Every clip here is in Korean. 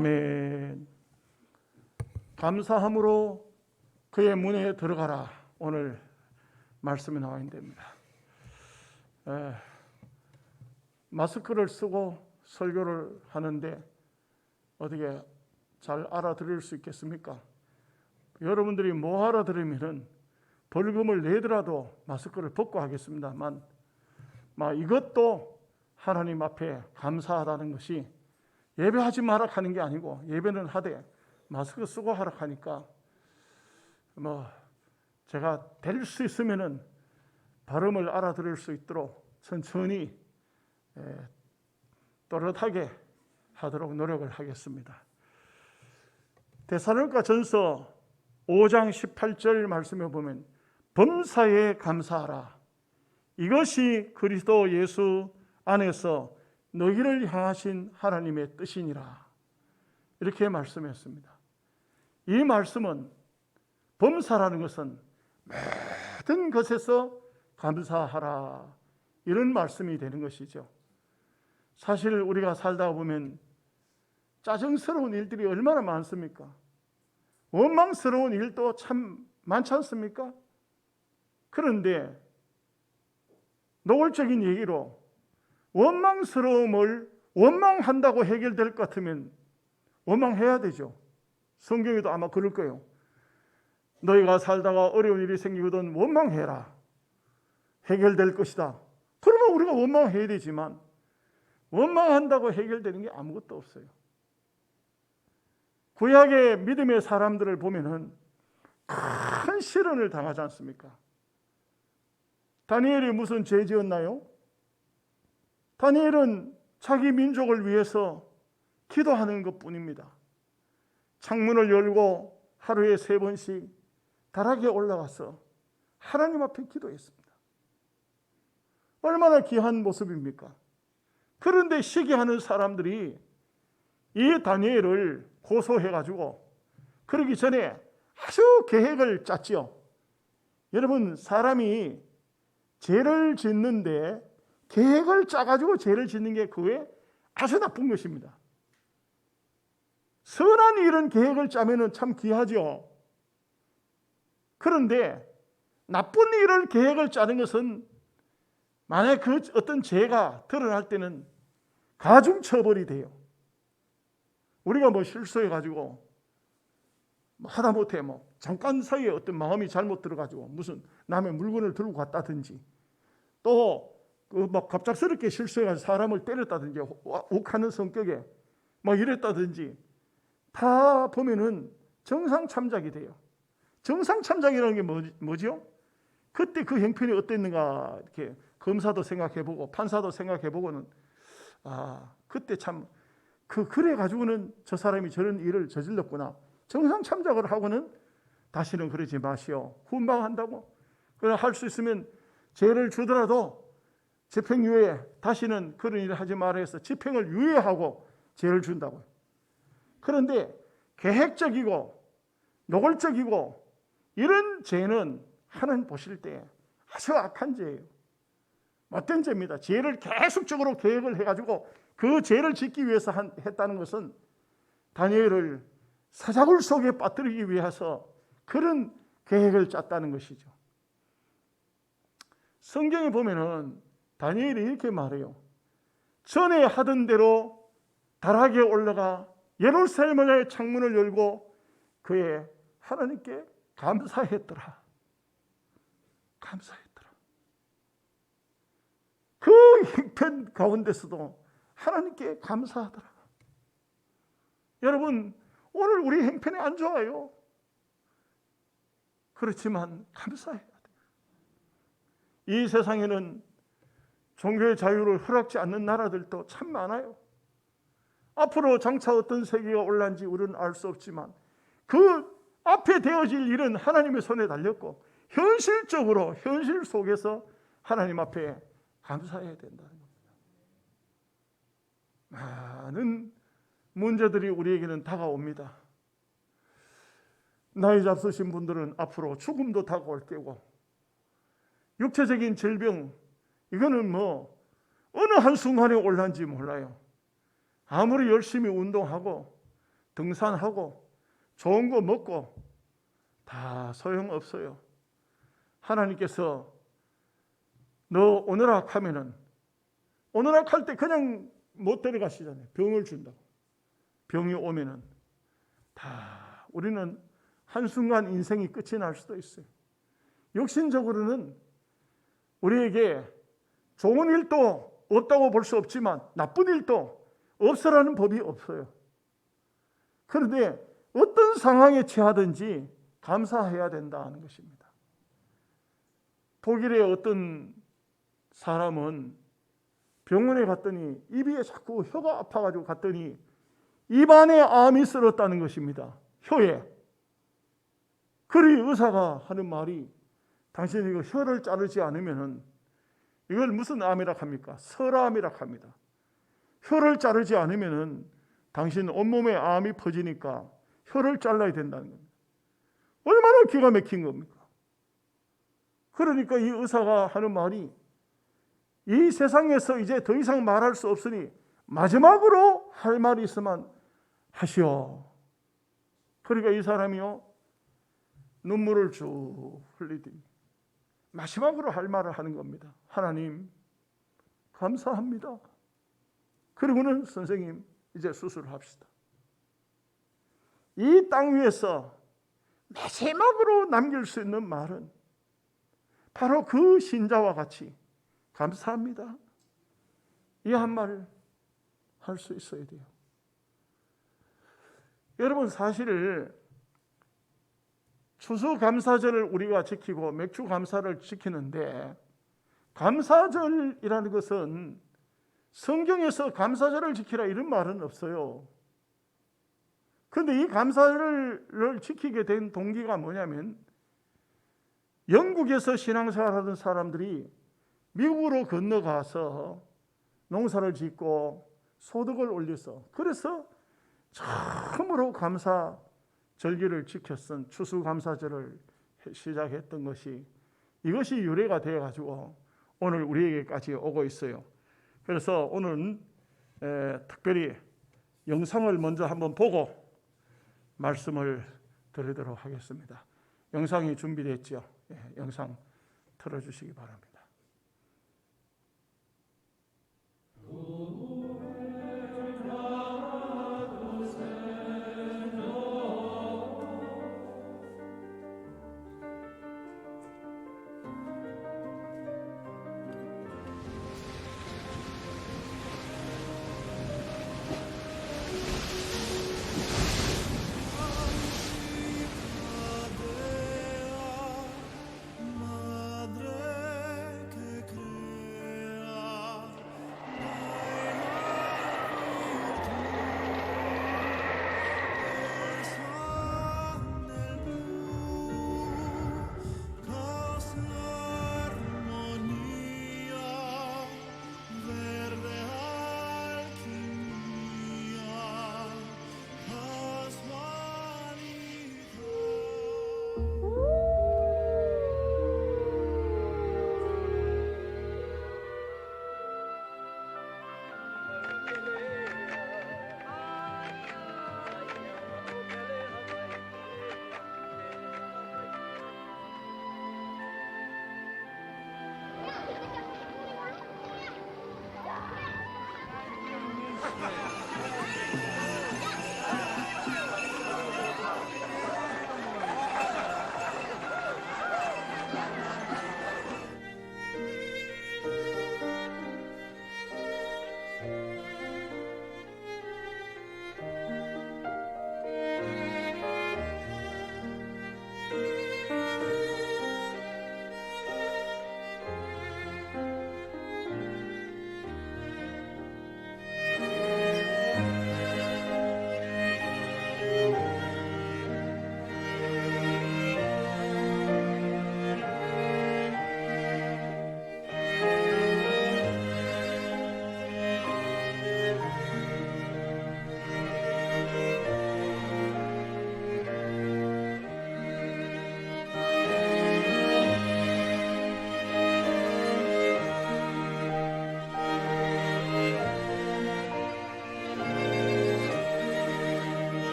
아멘. 감사함으로 그의 문에 들어가라. 오늘 말씀이 나와 있는 데입니다. 마스크를 쓰고 설교를 하는데 어떻게 잘 알아들을 수 있겠습니까? 여러분들이 못 알아들으면 벌금을 내더라도 마스크를 벗고 하겠습니다만, 이것도 하나님 앞에 감사하다는 것이 예배하지 마라 하는 게 아니고, 예배는 하되 마스크 쓰고 하라 하니까 제가 될 수 있으면은 발음을 알아들을 수 있도록 천천히 또렷하게 하도록 노력을 하겠습니다. 데살로니가 전서 5장 18절 말씀에 보면 범사에 감사하라. 이것이 그리스도 예수 안에서 너희를 향하신 하나님의 뜻이니라. 이렇게 말씀했습니다. 이 말씀은 범사라는 것은 모든 것에서 감사하라, 이런 말씀이 되는 것이죠. 사실 우리가 살다 보면 짜증스러운 일들이 얼마나 많습니까? 원망스러운 일도 참 많지 않습니까? 그런데 노골적인 얘기로 원망스러움을 원망한다고 해결될 것 같으면 원망해야 되죠. 성경에도 아마 그럴 거예요. 너희가 살다가 어려운 일이 생기거든 원망해라. 해결될 것이다. 그러면 우리가 원망해야 되지만 원망한다고 해결되는 게 아무것도 없어요. 구약의 믿음의 사람들을 보면은 큰 시련을 당하지 않습니까? 다니엘이 무슨 죄 지었나요? 다니엘은 자기 민족을 위해서 기도하는 것뿐입니다. 창문을 열고 하루에 3번씩 다락에 올라가서 하나님 앞에 기도했습니다. 얼마나 귀한 모습입니까? 그런데 시기하는 사람들이 이 다니엘을 고소해가지고 그러기 전에 아주 계획을 짰지요. 여러분, 사람이 죄를 짓는데 계획을 짜가지고 죄를 짓는 게 그게 아주 나쁜 것입니다. 선한 일은 계획을 짜면 참 귀하죠. 그런데 나쁜 일을 계획을 짜는 것은 만약 그 어떤 죄가 드러날 때는 가중처벌이 돼요. 우리가 실수해가지고 하다못해 잠깐 사이에 어떤 마음이 잘못 들어가지고 무슨 남의 물건을 들고 갔다든지, 또 갑작스럽게 실수해가지고 사람을 때렸다든지, 욱하는 성격에 이랬다든지, 다 보면은 정상참작이 돼요. 정상참작이라는 게 뭐죠? 그때 그 형편이 어땠는가 이렇게 검사도 생각해보고 판사도 생각해보고는 그때 참 그래 가지고는 저 사람이 저런 일을 저질렀구나. 정상참작을 하고는 다시는 그러지 마시오. 훈방한다고. 그래 할 수 있으면 죄를 주더라도 집행유예, 다시는 그런 일을 하지 말아 해서 집행을 유예하고 죄를 준다고요. 그런데 계획적이고 노골적이고 이런 죄는 하나님 보실 때 아주 악한 죄예요. 못된 죄입니다. 죄를 계속적으로 계획을 해가지고 그 죄를 짓기 위해서 했다는 것은 다니엘을 사자굴 속에 빠뜨리기 위해서 그런 계획을 짰다는 것이죠. 성경에 보면은 다니엘이 이렇게 말해요. 전에 하던 대로 다락에 올라가 예루살렘의 창문을 열고 그의 하나님께 감사했더라. 감사했더라. 그 형편 가운데서도 하나님께 감사하더라. 여러분, 오늘 우리 형편이 안 좋아요. 그렇지만 감사해야 돼요. 이 세상에는 종교의 자유를 허락지 않는 나라들도 참 많아요. 앞으로 장차 어떤 세계가 올란지 우리는 알 수 없지만 그 앞에 되어질 일은 하나님의 손에 달렸고 현실적으로 현실 속에서 하나님 앞에 감사해야 된다는 겁니다. 많은 문제들이 우리에게는 다가옵니다. 나이 잡수신 분들은 앞으로 죽음도 다가올 때고, 육체적인 질병, 이거는 어느 한순간에 올란지 몰라요. 아무리 열심히 운동하고 등산하고 좋은 거 먹고 다 소용없어요. 하나님께서 너 오늘학 하면은 오늘학 할 때 그냥 못 데려가시잖아요. 병을 준다고. 병이 오면은 다 우리는 한순간 인생이 끝이 날 수도 있어요. 육신적으로는 우리에게 좋은 일도 없다고 볼 수 없지만 나쁜 일도 없으라는 법이 없어요. 그런데 어떤 상황에 처하든지 감사해야 된다는 것입니다. 독일의 어떤 사람은 병원에 갔더니 입이 자꾸 혀가 아파가지고 갔더니 입안에 암이 쓸었다는 것입니다. 혀에. 그리 의사가 하는 말이 당신이 이거 혀를 자르지 않으면은 이걸 무슨 암이라 합니까? 설암이라 합니다. 혀를 자르지 않으면은 당신 온몸에 암이 퍼지니까 혀를 잘라야 된다는 겁니다. 얼마나 기가 막힌 겁니까? 그러니까 이 의사가 하는 말이 이 세상에서 이제 더 이상 말할 수 없으니 마지막으로 할 말이 있으면 하시오. 그러니까 이 사람이요 눈물을 쭉 흘리더니 마지막으로 할 말을 하는 겁니다. 하나님 감사합니다. 그리고는 선생님 이제 수술합시다. 이 땅 위에서 마지막으로 남길 수 있는 말은 바로 그 신자와 같이 감사합니다. 이 한 말을 할 수 있어야 돼요. 여러분 사실 추수감사절을 우리가 지키고 맥주감사를 지키는데 감사절이라는 것은 성경에서 감사절을 지키라 이런 말은 없어요. 그런데 이 감사절을 지키게 된 동기가 뭐냐면 영국에서 신앙생활하던 사람들이 미국으로 건너가서 농사를 짓고 소득을 올려서 그래서 처음으로 감사 절기를 지켰던 추수감사절을 시작했던 것이 이것이 유래가 되어가지고 오늘 우리에게까지 오고 있어요. 그래서 오늘은 특별히 영상을 먼저 한번 보고 말씀을 드리도록 하겠습니다. 영상이 준비됐죠? 영상 틀어주시기 바랍니다.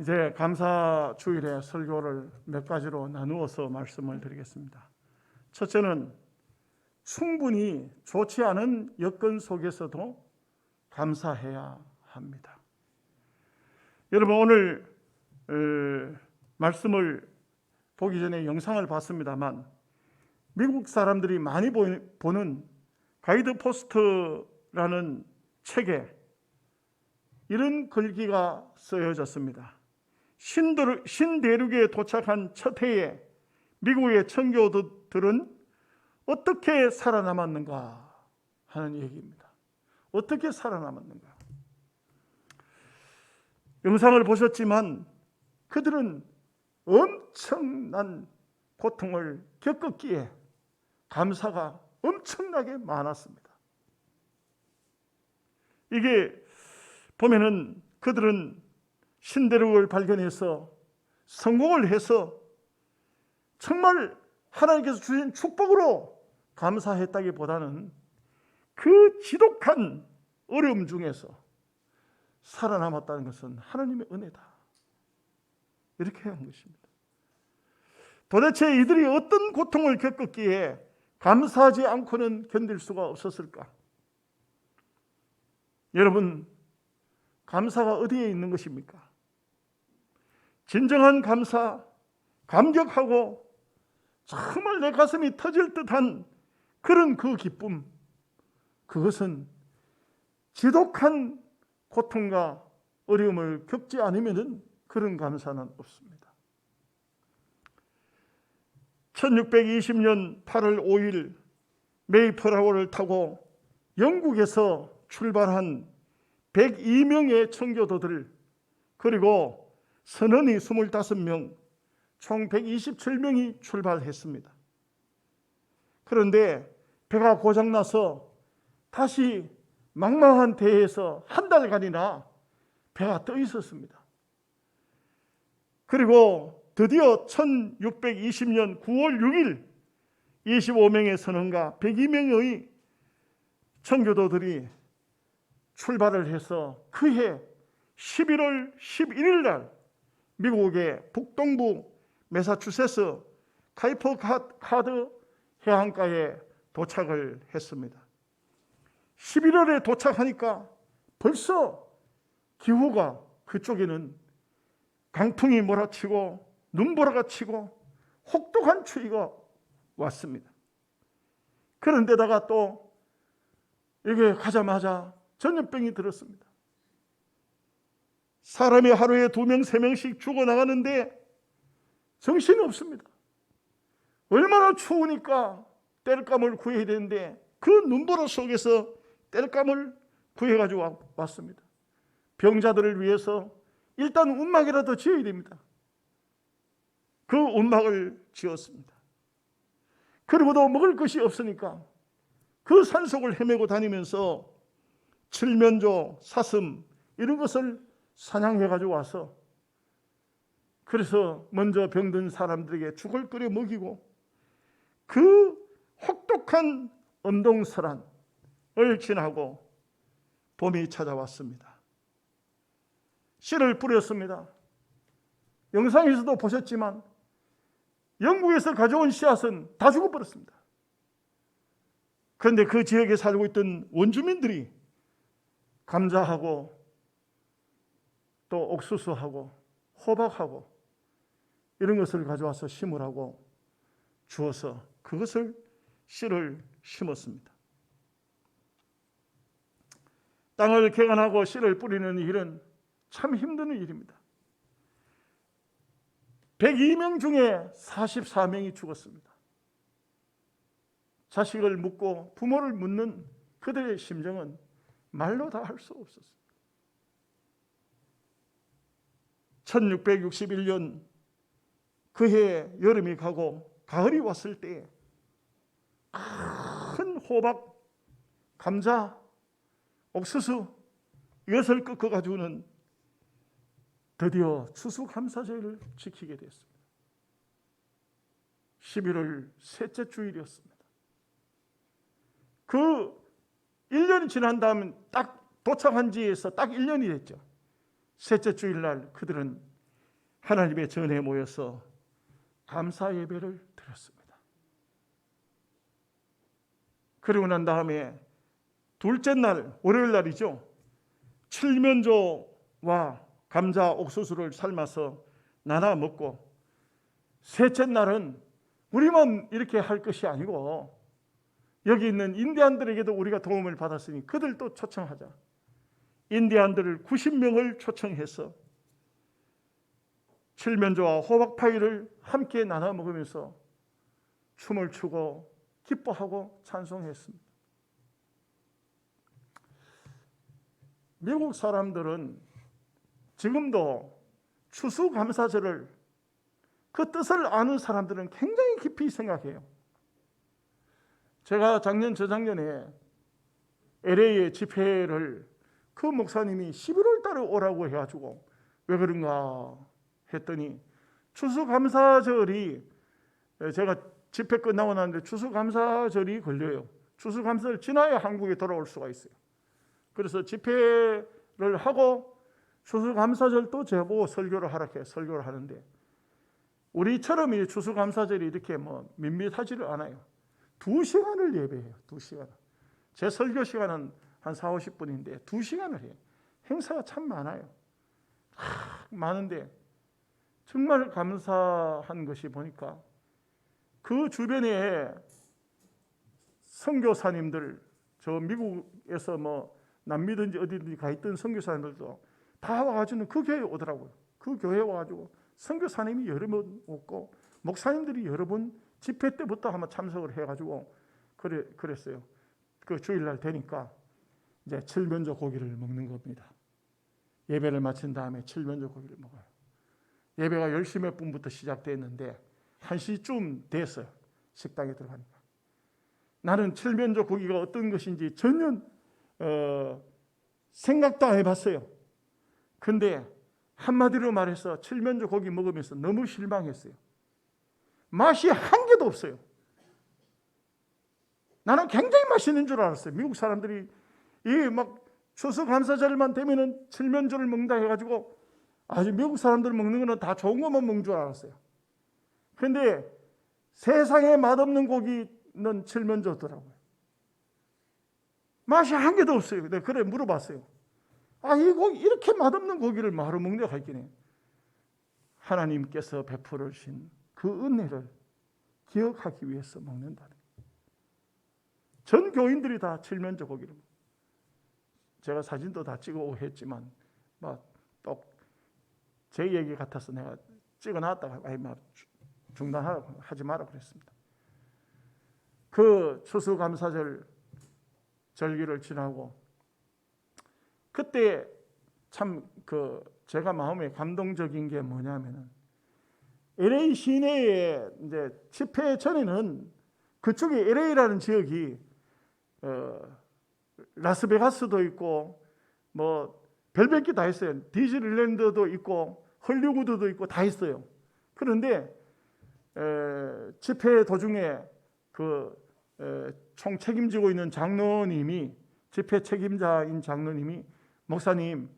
이제 감사주일에 설교를 몇 가지로 나누어서 말씀을 드리겠습니다. 첫째는 충분히 좋지 않은 여건 속에서도 감사해야 합니다. 여러분, 오늘 말씀을 보기 전에 영상을 봤습니다만 미국 사람들이 많이 보는 가이드 포스트라는 책에 이런 글귀가 쓰여졌습니다. 신대륙에 도착한 첫 해에 미국의 청교도들은 어떻게 살아남았는가 하는 얘기입니다. 어떻게 살아남았는가? 영상을 보셨지만 그들은 엄청난 고통을 겪었기에 감사가 엄청나게 많았습니다. 이게 보면은 그들은 신대륙을 발견해서 성공을 해서 정말 하나님께서 주신 축복으로 감사했다기보다는 그 지독한 어려움 중에서 살아남았다는 것은 하나님의 은혜다, 이렇게 한 것입니다. 도대체 이들이 어떤 고통을 겪었기에 감사하지 않고는 견딜 수가 없었을까? 여러분, 감사가 어디에 있는 것입니까? 진정한 감사, 감격하고 정말 내 가슴이 터질 듯한 그런 그 기쁨, 그것은 지독한 고통과 어려움을 겪지 않으면 그런 감사는 없습니다. 1620년 8월 5일 메이플라워를 타고 영국에서 출발한 102명의 청교도들, 그리고 선원이 25명, 총 127명이 출발했습니다. 그런데 배가 고장나서 다시 망망한 대해에서 한 달간이나 배가 떠 있었습니다. 그리고 드디어 1620년 9월 6일 25명의 선원과 102명의 청교도들이 출발을 해서 그해 11월 11일 날 미국의 북동부 매사추세츠 카이퍼 카드 해안가에 도착을 했습니다. 11월에 도착하니까 벌써 기후가 그쪽에는 강풍이 몰아치고 눈보라가 치고 혹독한 추위가 왔습니다. 그런데다가 또 여기 가자마자 전염병이 들었습니다. 사람이 하루에 2명, 3명씩 죽어나가는데 정신이 없습니다. 얼마나 추우니까 땔감을 구해야 되는데 그 눈보라 속에서 땔감을 구해가지고 왔습니다. 병자들을 위해서 일단 움막이라도 지어야 됩니다. 그 움막을 지었습니다. 그리고도 먹을 것이 없으니까 그 산속을 헤매고 다니면서 칠면조, 사슴 이런 것을 사냥해가지고 와서 그래서 먼저 병든 사람들에게 죽을 끓여 먹이고 그 혹독한 엄동설한을 지나고 봄이 찾아왔습니다. 씨를 뿌렸습니다. 영상에서도 보셨지만 영국에서 가져온 씨앗은 다 죽어버렸습니다. 그런데 그 지역에 살고 있던 원주민들이 감자하고 또 옥수수하고 호박하고 이런 것을 가져와서 심으라고 주어서 그것을 씨를 심었습니다. 땅을 개간하고 씨를 뿌리는 일은 참 힘든 일입니다. 102명 중에 44명이 죽었습니다. 자식을 묻고 부모를 묻는 그들의 심정은 말로 다 할 수 없었습니다. 1661년 그해 여름이 가고 가을이 왔을 때 큰 호박, 감자, 옥수수 이것을 꺾어가지고는 드디어 추수감사절을 지키게 됐습니다. 11월 셋째 주일이었습니다. 그 1년이 지난 다음 딱 도착한 지에서 딱 1년이 됐죠. 셋째 주일날 그들은 하나님의 전에 모여서 감사 예배를 드렸습니다. 그리고 난 다음에 둘째 날, 월요일 날이죠. 칠면조와 감자 옥수수를 삶아서 나눠 먹고, 셋째 날은 우리만 이렇게 할 것이 아니고 여기 있는 인디안들에게도 우리가 도움을 받았으니 그들도 초청하자. 인디안들을 90명을 초청해서 칠면조와 호박파이를 함께 나눠 먹으면서 춤을 추고 기뻐하고 찬송했습니다. 미국 사람들은 지금도 추수감사절을, 그 뜻을 아는 사람들은 굉장히 깊이 생각해요. 제가 작년 저작년에 LA에 집회를 그 목사님이 11월 달에 오라고 해가지고 왜 그런가 했더니, 추수감사절이, 제가 집회 끝나고 나는데 추수감사절이 걸려요. 추수감사를 지나야 한국에 돌아올 수가 있어요. 그래서 집회를 하고 추수감사절도 제보고 설교를 하라 해요. 설교를 하는데 우리처럼 이 추수감사절이 이렇게 뭐 밋밋하지를 않아요. 2시간을 예배해요. 2시간. 제 설교 시간은 한 4, 50분인데 2시간을 해요. 행사가 참 많아요. 많은데 정말 감사한 것이 보니까 그 주변에 선교사님들, 저 미국에서 뭐 남미든지 어디든지 가 있던 선교사님들도 다 와가지고 그 교회에 오더라고요. 그 교회에 와가지고 선교사님이 여러 번 오고 목사님들이 여러 번 집회 때부터 한번 참석을 해가지고 그랬어요. 그 주일날 되니까 이제 칠면조 고기를 먹는 겁니다. 예배를 마친 다음에 칠면조 고기를 먹어요. 예배가 10시 몇 분부터 시작됐는데 1시쯤 됐어요. 식당에 들어가니까. 나는 칠면조 고기가 어떤 것인지 전혀 생각도 안 해봤어요. 근데 한마디로 말해서 칠면조 고기 먹으면서 너무 실망했어요. 맛이 한 개도 없어요. 나는 굉장히 맛있는 줄 알았어요. 미국 사람들이 이 막 추수감사절만 되면은 칠면조를 먹는다 해가지고 아주 미국 사람들 먹는 거는 다 좋은 것만 먹는 줄 알았어요. 그런데 세상에 맛없는 고기는 칠면조더라고요. 맛이 한 개도 없어요. 내가 그래 물어봤어요. 이 고기, 이렇게 맛없는 고기를 뭐하러 먹냐고 했더니 하나님께서 베풀으신 그 은혜를 기억하기 위해서 먹는다는 거예요. 전 교인들이 다 칠면조 고기를 먹어요. 제가 사진도 다 찍어오고 했지만 또 제 얘기 같아서 내가 찍어놨다가 중단하라고 하지 마라 그랬습니다. 그 추수감사절 절기를 지나고 그때 참 제가 마음에 감동적인 게 뭐냐면은 LA 시내에 이제 집회 전에는 그쪽에 LA라는 지역이 라스베가스도 있고 뭐 별별 게 다 있어요. 디즈니랜드도 있고 헐리우드도 있고 다 있어요. 그런데 집회 도중에 총 책임지고 있는 장로님이, 집회 책임자인 장로님이, 목사님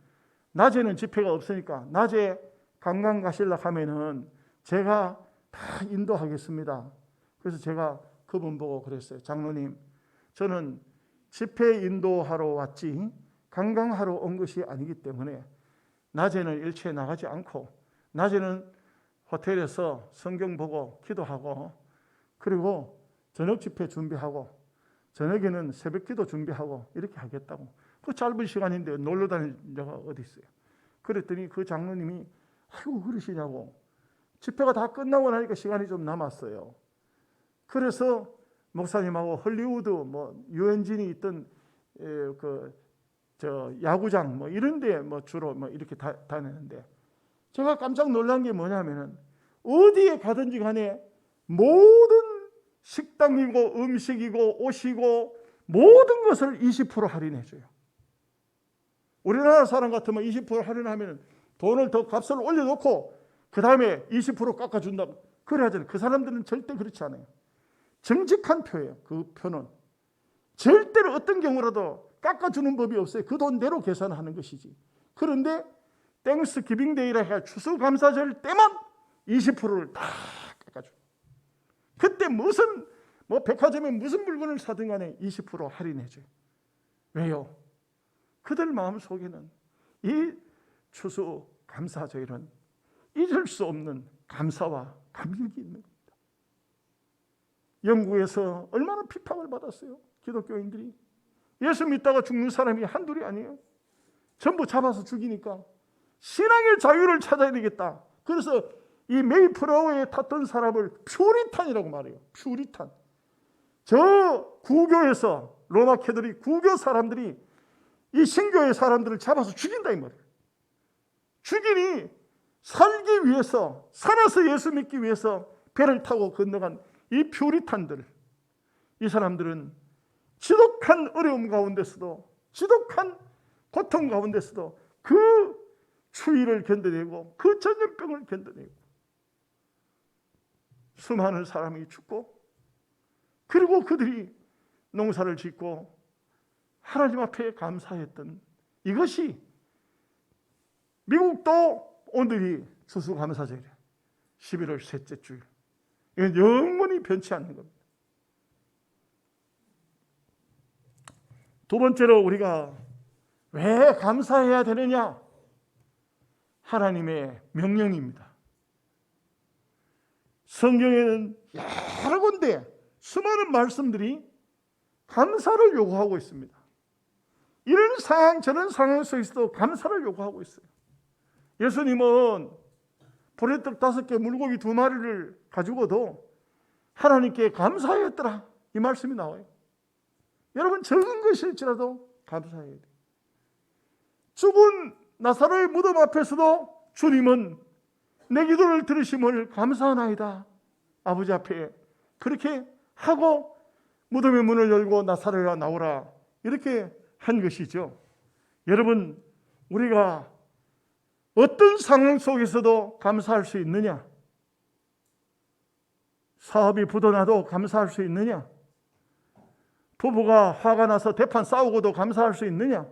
낮에는 집회가 없으니까 낮에 관광 가시려고 하면은 제가 다 인도하겠습니다. 그래서 제가 그분 보고 그랬어요. 장로님, 저는 집회 인도하러 왔지 관광하러 온 것이 아니기 때문에 낮에는 일체에 나가지 않고 낮에는 호텔에서 성경 보고 기도하고 그리고 저녁 집회 준비하고 저녁에는 새벽 기도 준비하고 이렇게 하겠다고. 그 짧은 시간인데 놀러 다닐 데가 어디 있어요. 그랬더니 그 장로님이 아이고 그러시냐고. 집회가 다 끝나고 나니까 시간이 좀 남았어요. 그래서 목사님하고 헐리우드 뭐 유엔진이 있던 야구장 뭐 이런데 뭐 주로 뭐 이렇게 다니는데 제가 깜짝 놀란 게 뭐냐면은 어디에 가든지 간에 모든 식당이고 음식이고 옷이고 모든 것을 20% 할인해줘요. 우리나라 사람 같으면 20% 할인하면 돈을 더 값을 올려놓고 그 다음에 20% 깎아준다고 그래야 하잖아요. 그 사람들은 절대 그렇지 않아요. 정직한 표예요. 그 표는 절대로 어떤 경우라도 깎아주는 법이 없어요. 그 돈대로 계산하는 것이지. 그런데 땡스 기빙데이라 해가 추수감사절 때만 20%를 다 깎아줘. 그때 무슨 백화점에 무슨 물건을 사든 간에 20% 할인해줘요. 왜요? 그들 마음속에는 이 추수감사절은 잊을 수 없는 감사와 감격이 있는 겁니다. 영국에서 얼마나 핍박을 받았어요. 기독교인들이. 예수 믿다가 죽는 사람이 한둘이 아니에요. 전부 잡아서 죽이니까 신앙의 자유를 찾아야 되겠다. 그래서 이 메이플라워에 탔던 사람을 퓨리탄이라고 말해요. 퓨리탄. 저 구교에서 로마 캐톨릭 구교 사람들이 이 신교의 사람들을 잡아서 죽인다 이 말이에요. 죽이니 살기 위해서, 살아서 예수 믿기 위해서 배를 타고 건너간 이 퓨리탄들, 이 사람들은 지독한 어려움 가운데서도, 지독한 고통 가운데서도 그 추위를 견뎌내고 그 전염병을 견뎌내고 수많은 사람이 죽고, 그리고 그들이 농사를 짓고 하나님 앞에 감사했던 이것이, 미국도 오늘이 추수감사절이에요. 11월 셋째 주. 이건 영원히 변치 않는 겁니다. 두 번째로 우리가 왜 감사해야 되느냐? 하나님의 명령입니다. 성경에는 여러 군데 수많은 말씀들이 감사를 요구하고 있습니다. 이런 상황 저런 상황 속에서도 감사를 요구하고 있어요. 예수님은 보리떡 5개 물고기 2마리를 가지고도 하나님께 감사하였더라, 이 말씀이 나와요. 여러분, 적은 것일지라도 감사해야 돼요. 죽은 나사로의 무덤 앞에서도 주님은 내 기도를 들으심을 감사하나이다, 아버지 앞에 그렇게 하고 무덤의 문을 열고 나사로야 나오라, 이렇게 한 것이죠. 여러분, 우리가 어떤 상황 속에서도 감사할 수 있느냐? 사업이 부도나도 감사할 수 있느냐? 부부가 화가 나서 대판 싸우고도 감사할 수 있느냐?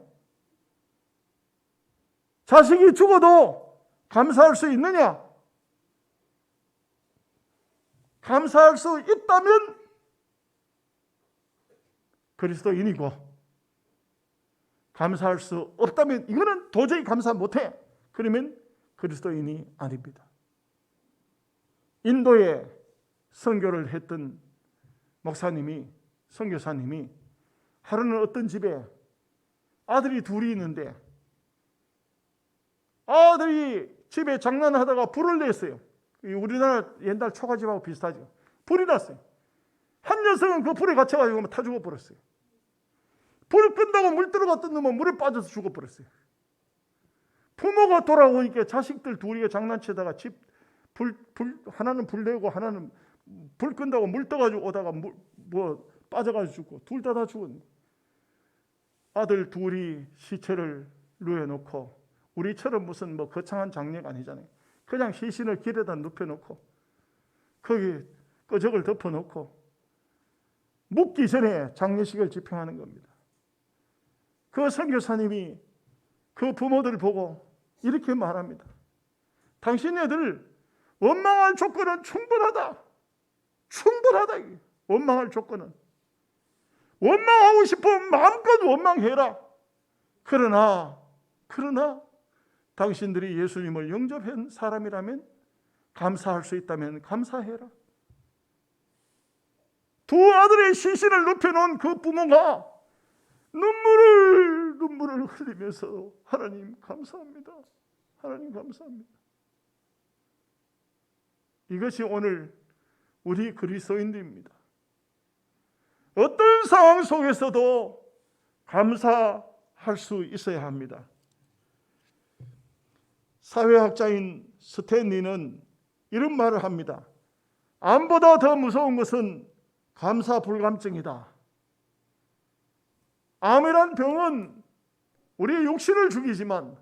자식이 죽어도 감사할 수 있느냐? 감사할 수 있다면 그리스도인이고, 감사할 수 없다면 이거는 도저히 감사 못해, 그러면 그리스도인이 아닙니다. 인도에 선교를 했던 목사님이, 선교사님이 하루는 어떤 집에 아들이 둘이 있는데 아들이 집에 장난하다가 불을 냈어요. 우리나라 옛날 초가집하고 비슷하죠. 불이 났어요. 한 녀석은 그 불에 갇혀가지고 타 죽어버렸어요. 불을 끈다고 물 들어갔던 놈은 물에 빠져서 죽어버렸어요. 부모가 돌아오니까 자식들 둘이 장난치다가 집 하나는 불 내고 하나는 불 끈다고 물 떠가지고 오다가 빠져가지고 죽고, 둘 다 죽었네. 아들 둘이 시체를 누워놓고, 우리처럼 무슨 거창한 장례가 아니잖아요. 그냥 시신을 길에다 눕혀놓고 거기 끄적을 덮어놓고 묻기 전에 장례식을 집행하는 겁니다. 그 선교사님이 그 부모들 보고 이렇게 말합니다. 당신네들 원망할 조건은 충분하다. 충분하다. 원망할 조건은. 원망하고 싶으면 마음껏 원망해라. 그러나 당신들이 예수님을 영접한 사람이라면, 감사할 수 있다면 감사해라. 두 아들의 시신을 눕혀놓은 그 부모가 눈물을 흘리면서 하나님 감사합니다. 하나님 감사합니다. 이것이 오늘 우리 그리스도인들입니다. 어떤 상황 속에서도 감사할 수 있어야 합니다. 사회학자인 스탠리는 이런 말을 합니다. 암보다 더 무서운 것은 감사불감증이다. 암이란 병은 우리의 육신을 죽이지만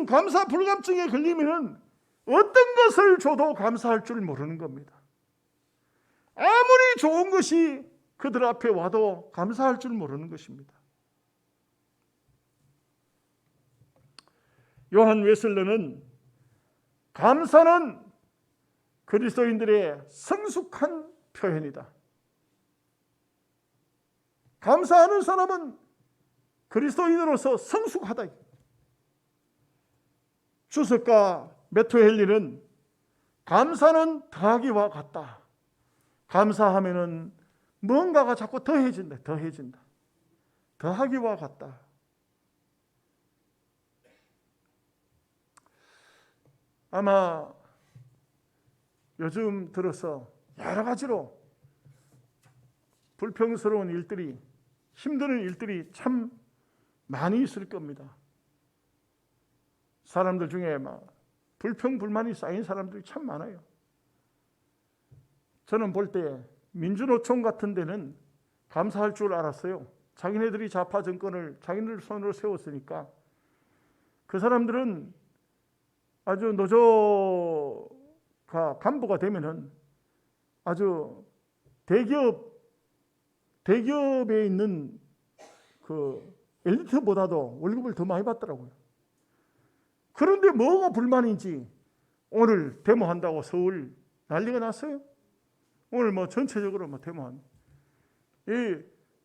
감사불감증에 걸리면 어떤 것을 줘도 감사할 줄 모르는 겁니다. 아무리 좋은 것이 그들 앞에 와도 감사할 줄 모르는 것입니다. 요한 웨슬레는 감사는 그리스도인들의 성숙한 표현이다. 감사하는 사람은 그리스도인으로서 성숙하다. 주석가 메투헬리는 감사는 더하기와 같다. 감사하면은 뭔가가 자꾸 더해진다. 더하기와 같다. 아마 요즘 들어서 여러 가지로 불평스러운 일들이, 힘드는 일들이 참 많이 있을 겁니다. 사람들 중에 막 불평, 불만이 쌓인 사람들이 참 많아요. 저는 볼 때 민주노총 같은 데는 감사할 줄 알았어요. 자기네들이 좌파 정권을 자기네들 손으로 세웠으니까 그 사람들은 아주 노조가 간부가 되면은 아주 대기업에 있는 그 엘리트보다도 월급을 더 많이 받더라고요. 그런데 뭐가 불만인지 오늘 데모한다고 서울 난리가 났어요. 오늘 뭐 전체적으로 뭐 데모한. 이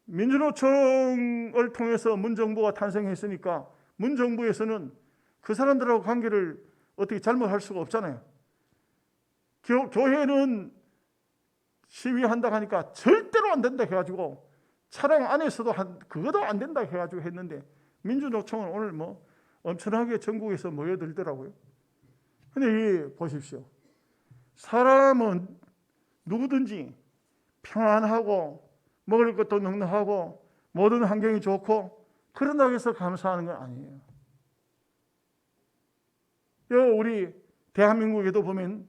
민주노총을 통해서 문정부가 탄생했으니까 문정부에서는 그 사람들하고 관계를 어떻게 잘못할 수가 없잖아요. 교회는 시위한다고 하니까 절대로 안 된다 해가지고 차량 안에서도 그것도 안 된다 해가지고 했는데 민주노총은 오늘 뭐 엄청나게 전국에서 모여들더라고요. 근데 보십시오. 사람은 누구든지 평안하고 먹을 것도 넉넉하고 모든 환경이 좋고 그런다고 해서 감사하는 건 아니에요. 우리 대한민국에도 보면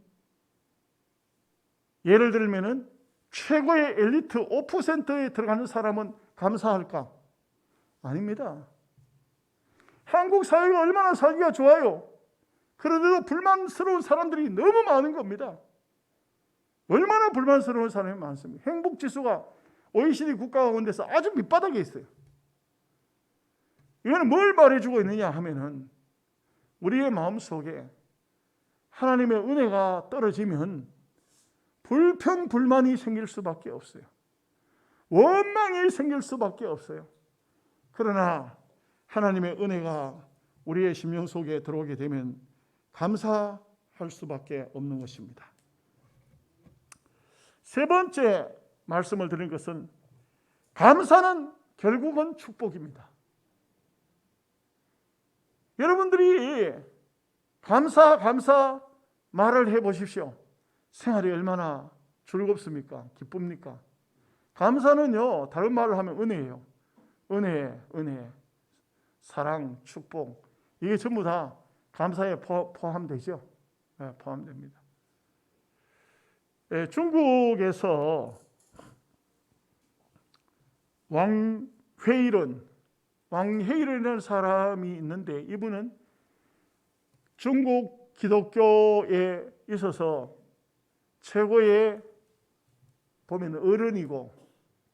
예를 들면은 최고의 엘리트 5%에 들어가는 사람은 감사할까? 아닙니다. 한국 사회가 얼마나 살기가 좋아요. 그런데도 불만스러운 사람들이 너무 많은 겁니다. 얼마나 불만스러운 사람이 많습니다. 행복지수가 OECD 국가 가운데서 아주 밑바닥에 있어요. 이거는 뭘 말해주고 있느냐 하면은 우리의 마음속에 하나님의 은혜가 떨어지면 불평, 불만이 생길 수밖에 없어요. 원망이 생길 수밖에 없어요. 그러나 하나님의 은혜가 우리의 심령 속에 들어오게 되면 감사할 수밖에 없는 것입니다. 세 번째 말씀을 드린 것은 감사는 결국은 축복입니다. 여러분들이 감사 말을 해보십시오. 생활이 얼마나 즐겁습니까? 기쁩니까? 감사는요, 다른 말을 하면 은혜예요. 은혜, 사랑, 축복. 이게 전부 다 감사에 포함되죠. 네, 포함됩니다. 네, 중국에서 왕회일이라는 사람이 있는데 이분은 중국 기독교에 있어서 최고의 보면 어른이고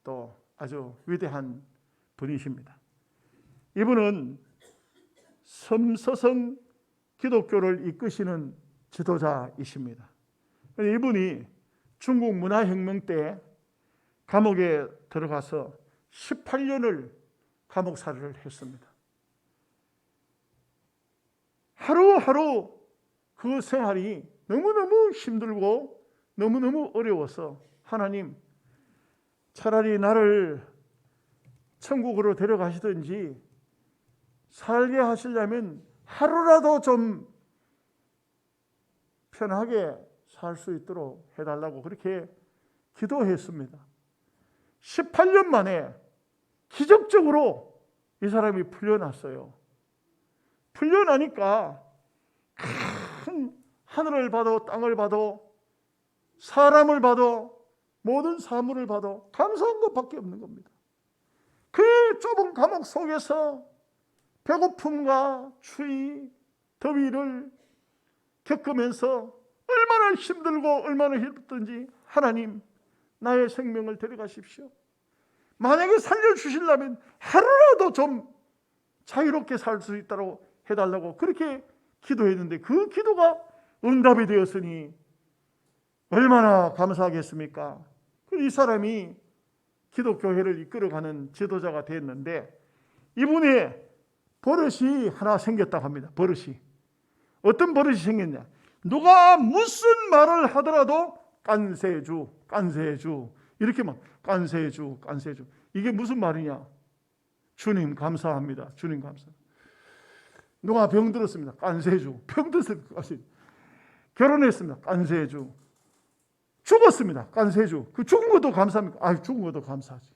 또 아주 위대한 분이십니다. 이분은 섬서성 기독교를 이끄시는 지도자이십니다. 이분이 중국 문화혁명 때 감옥에 들어가서 18년을 감옥살이를 했습니다. 하루하루 그 생활이 너무너무 힘들고 너무너무 어려워서 하나님, 차라리 나를 천국으로 데려가시든지 살게 하시려면 하루라도 좀 편하게 살 수 있도록 해달라고 그렇게 기도했습니다. 18년 만에 기적적으로 이 사람이 풀려났어요. 풀려나니까 큰 하늘을 봐도 땅을 봐도 사람을 봐도 모든 사물을 봐도 감사한 것밖에 없는 겁니다. 그 좁은 감옥 속에서 배고픔과 추위, 더위를 겪으면서 얼마나 힘들고 얼마나 힘들든지 하나님, 나의 생명을 데려가십시오. 만약에 살려주시려면 하루라도 좀 자유롭게 살 수 있도록 해달라고 그렇게 기도했는데 그 기도가 응답이 되었으니 얼마나 감사하겠습니까? 이 사람이 기독교회를 이끌어가는 지도자가 됐는데 이분의 버릇이 하나 생겼다고 합니다. 버릇이. 어떤 버릇이 생겼냐? 누가 무슨 말을 하더라도 깐세주, 깐세주 이렇게 막 깐세주, 깐세주. 이게 무슨 말이냐? 주님 감사합니다. 주님 감사. 누가 병들었습니다. 깐세주. 병들었습니다. 깐세주. 결혼했습니다. 깐세주. 죽었습니다. 깐세주. 그 죽은 것도 감사합니까? 아, 죽은 것도 감사하지.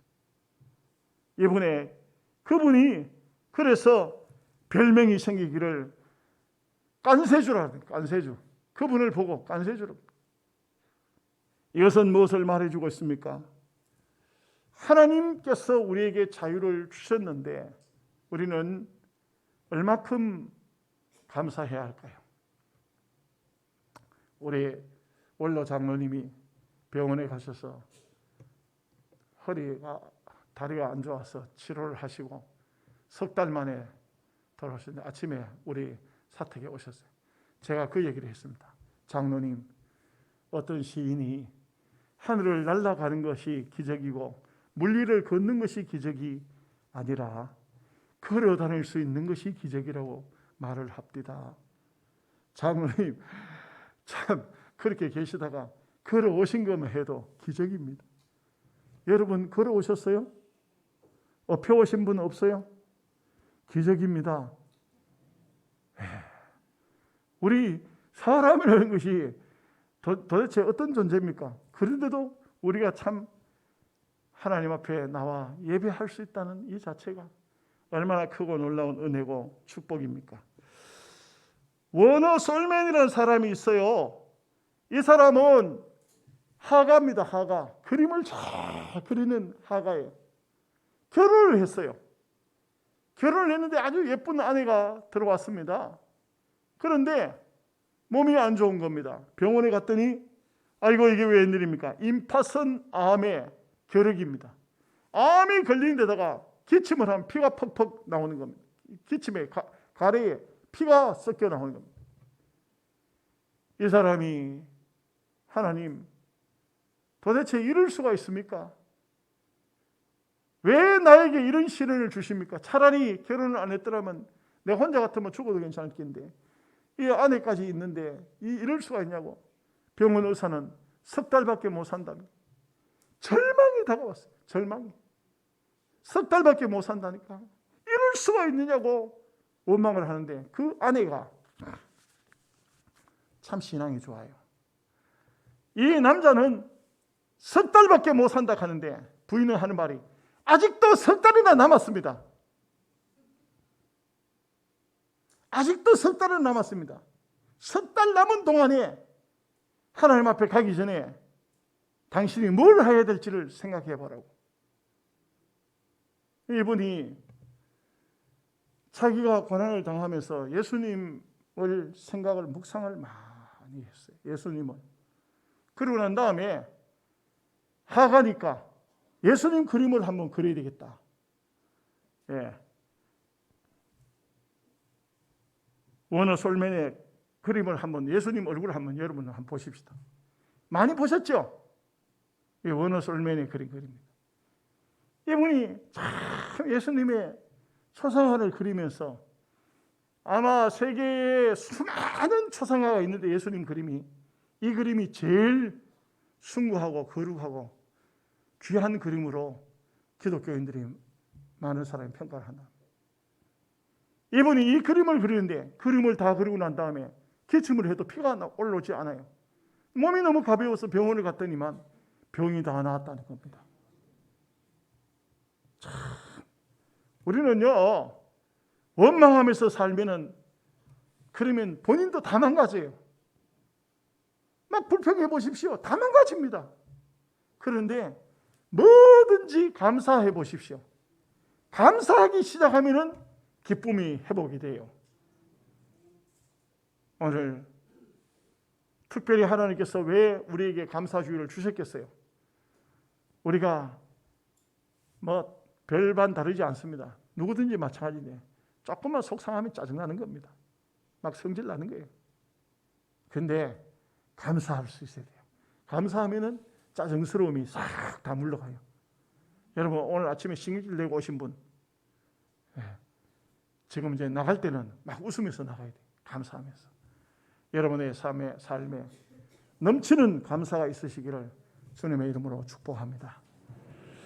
이번에 그분이 그래서 별명이 생기기를 깐세주라는 깐세주. 그분을 보고 깐세주로. 이것은 무엇을 말해주고 있습니까? 하나님께서 우리에게 자유를 주셨는데 우리는 얼마큼 감사해야 할까요? 우리 원로 장로님이 병원에 가셔서 다리가 안 좋아서 치료를 하시고 석 달 만에 돌아오셨는데 아침에 우리 사택에 오셨어요. 제가 그 얘기를 했습니다. 장로님, 어떤 시인이 하늘을 날아가는 것이 기적이고 물리를 걷는 것이 기적이 아니라 걸어 다닐 수 있는 것이 기적이라고 말을 합디다. 장로님 참 그렇게 계시다가 걸어오신 것만 해도 기적입니다. 여러분 걸어오셨어요? 펴오신 분 없어요? 기적입니다. 우리 사람이라는 것이 도대체 어떤 존재입니까? 그런데도 우리가 참 하나님 앞에 나와 예배할 수 있다는 이 자체가 얼마나 크고 놀라운 은혜고 축복입니까? 워너 솔맨이라는 사람이 있어요. 이 사람은 화가입니다. 화가. 그림을 잘 그리는 화가예요. 결혼을 했어요. 결혼을 했는데 아주 예쁜 아내가 들어왔습니다. 그런데 몸이 안 좋은 겁니다. 병원에 갔더니 아이고 이게 웬일입니까? 임파선 암의 결핵입니다. 암이 걸린 데다가 기침을 하면 피가 퍽퍽 나오는 겁니다. 기침에 가래에 피가 섞여 나오는 겁니다. 이 사람이 하나님 도대체 이럴 수가 있습니까? 왜 나에게 이런 시련을 주십니까? 차라리 결혼을 안 했더라면 내 혼자 같으면 죽어도 괜찮을 텐데 이 아내까지 있는데 이럴 수가 있냐고. 병원 의사는 석 달밖에 못 산다며. 절망이 다가왔어요. 절망이. 석 달밖에 못 산다니까. 이럴 수가 있느냐고 원망을 하는데 그 아내가 참 신앙이 좋아요. 이 남자는 석 달밖에 못 산다 하는데 부인은 하는 말이 아직도 석 달이나 남았습니다. 아직도 석 달은 남았습니다. 석 달 남은 동안에 하나님 앞에 가기 전에 당신이 뭘 해야 될지를 생각해 보라고. 이분이 자기가 고난을 당하면서 예수님을 생각을 묵상을 많이 했어요. 예수님을. 그러고 난 다음에 하가니까 예수님 그림을 한번 그려야 되겠다. 예. 워너 솔맨의 그림을 한번 예수님 얼굴을 한번 여러분 한번 보십시다. 많이 보셨죠? 이 워너 솔맨의 그림입니다. 이분이 참 예수님의 초상화를 그리면서 아마 세계에 수많은 초상화가 있는데 예수님 그림이 이 그림이 제일 숭고하고 거룩하고 귀한 그림으로 기독교인들이 많은 사람이 평가를 한다. 이분이 이 그림을 그리는데 그림을 다 그리고 난 다음에 기침을 해도 피가 올라오지 않아요. 몸이 너무 가벼워서 병원을 갔더니만 병이 다 나았다는 겁니다. 참, 우리는요 원망하면서 살면은 그러면 본인도 다 망가져요. 막 불평해 보십시오. 다 망가집니다. 그런데 뭐든지 감사해 보십시오. 감사하기 시작하면은 기쁨이 회복이 돼요. 오늘 특별히 하나님께서 왜 우리에게 감사주의를 주셨겠어요? 우리가 뭐 별반 다르지 않습니다. 누구든지 마찬가지인데 조금만 속상하면 짜증나는 겁니다. 막 성질 나는 거예요. 근데 감사할 수 있어야 돼요. 감사하면은 짜증스러움이 싹 다 물러가요. 여러분 오늘 아침에 신경질 내고 오신 분, 지금 이제 나갈 때는 막 웃으면서 나가야 돼요. 감사하면서. 여러분의 삶에 넘치는 감사가 있으시기를 주님의 이름으로 축복합니다.